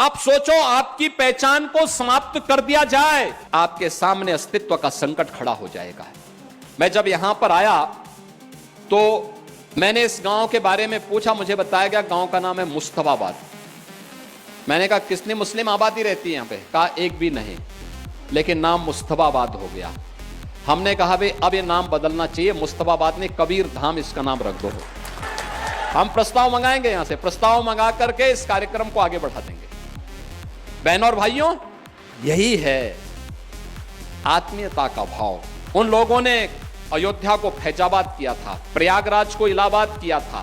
आप सोचो, आपकी पहचान को समाप्त कर दिया जाए, आपके सामने अस्तित्व का संकट खड़ा हो जाएगा। मैं जब यहां पर आया तो मैंने इस गांव के बारे में पूछा, मुझे बताया गया गांव का नाम है मुस्तफाबाद। मैंने कहा कितनी मुस्लिम आबादी रहती है यहां पे? कहा एक भी नहीं, लेकिन नाम मुस्तफाबाद हो गया। हमने कहा भाई अब ये नाम बदलना चाहिए, मुस्तफाबाद ने कबीर धाम इसका नाम रख दो। हम प्रस्ताव मंगाएंगे, यहां से प्रस्ताव मंगा करके इस कार्यक्रम को आगे बढ़ा देंगे। बहनों और भाइयों, यही है आत्मीयता का भाव। उन लोगों ने अयोध्या को फैजाबाद किया था, प्रयागराज को इलाहाबाद किया था,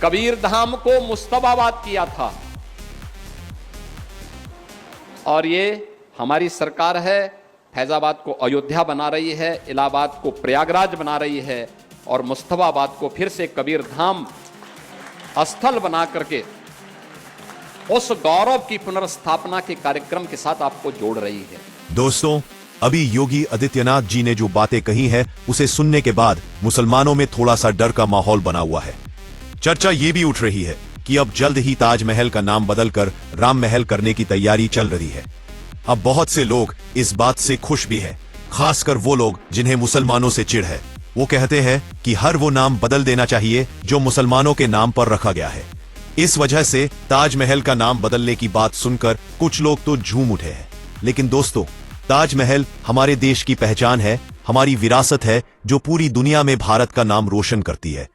कबीर धाम को मुस्तफाबाद किया था। और ये हमारी सरकार है, फैजाबाद को अयोध्या बना रही है, इलाहाबाद को प्रयागराज बना रही है और मुस्तफाबाद को फिर से कबीर धाम स्थल बना करके उस गौरव की पुनर्स्थापना के कार्यक्रम के साथ आपको जोड़ रही है। दोस्तों, अभी योगी आदित्यनाथ जी ने जो बातें कही है उसे सुनने के बाद मुसलमानों में थोड़ा सा डर का माहौल बना हुआ है। चर्चा ये भी उठ रही है कि अब जल्द ही ताजमहल का नाम बदलकर राम महल करने की तैयारी चल रही है। अब बहुत से लोग इस बात से खुश भी हैं, खासकर वो लोग जिन्हें मुसलमानों से चिढ़ है। वो कहते हैं कि हर वो नाम बदल देना चाहिए जो मुसलमानों के नाम पर रखा गया है। इस वजह से ताजमहल का नाम बदलने की बात सुनकर कुछ लोग तो झूम उठे हैं। लेकिन दोस्तों, ताजमहल हमारे देश की पहचान है, हमारी विरासत है जो पूरी दुनिया में भारत का नाम रोशन करती है।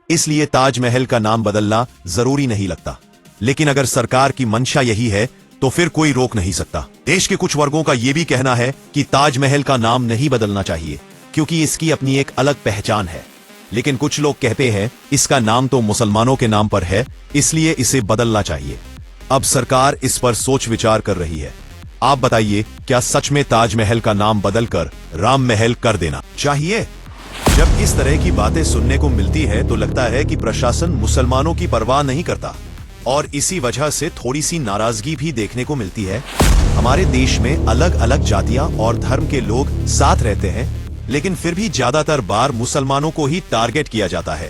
इसलिए ताजमहल का नाम बदलना जरूरी नहीं लगता। लेकिन अगर सरकार की मंशा यही है तो फिर कोई रोक नहीं सकता। देश के कुछ वर्गों का यह भी कहना है कि ताजमहल का नाम नहीं बदलना चाहिए क्योंकि इसकी अपनी एक अलग पहचान है। लेकिन कुछ लोग कहते हैं इसका नाम तो मुसलमानों के नाम पर है, इसलिए इसे बदलना चाहिए। अब सरकार इस पर सोच विचार कर रही है। आप बताइए, क्या सच में ताजमहल का नाम बदलकर राम महल कर देना चाहिए? जब इस तरह की बातें सुनने को मिलती है तो लगता है कि प्रशासन मुसलमानों की परवाह नहीं करता और इसी वजह से थोड़ी सी नाराजगी भी देखने को मिलती है। हमारे देश में अलग अलग जातियां और धर्म के लोग साथ रहते हैं, लेकिन फिर भी ज्यादातर बार मुसलमानों को ही टारगेट किया जाता है।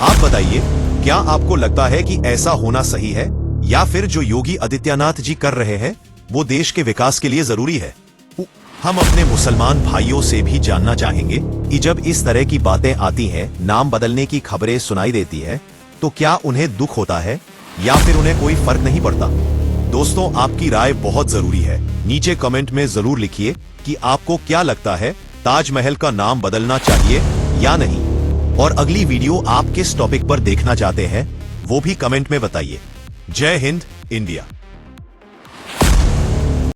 आप बताइए, क्या आपको लगता है कि ऐसा होना सही है या फिर जो योगी आदित्यनाथ जी कर रहे हैं वो देश के विकास के लिए जरूरी है? हम अपने मुसलमान भाइयों से भी जानना चाहेंगे कि जब इस तरह की बातें आती हैं, नाम बदलने की खबरें सुनाई देती है, तो क्या उन्हें दुख होता है या फिर उन्हें कोई फर्क नहीं पड़ता? दोस्तों, आपकी राय बहुत जरूरी है। नीचे कमेंट में जरूर लिखिए कि आपको क्या लगता है, ताजमहल का नाम बदलना चाहिए या नहीं। और अगली वीडियो आप किस टॉपिक पर देखना चाहते हैं वो भी कमेंट में बताइए। जय हिंद, इंडिया।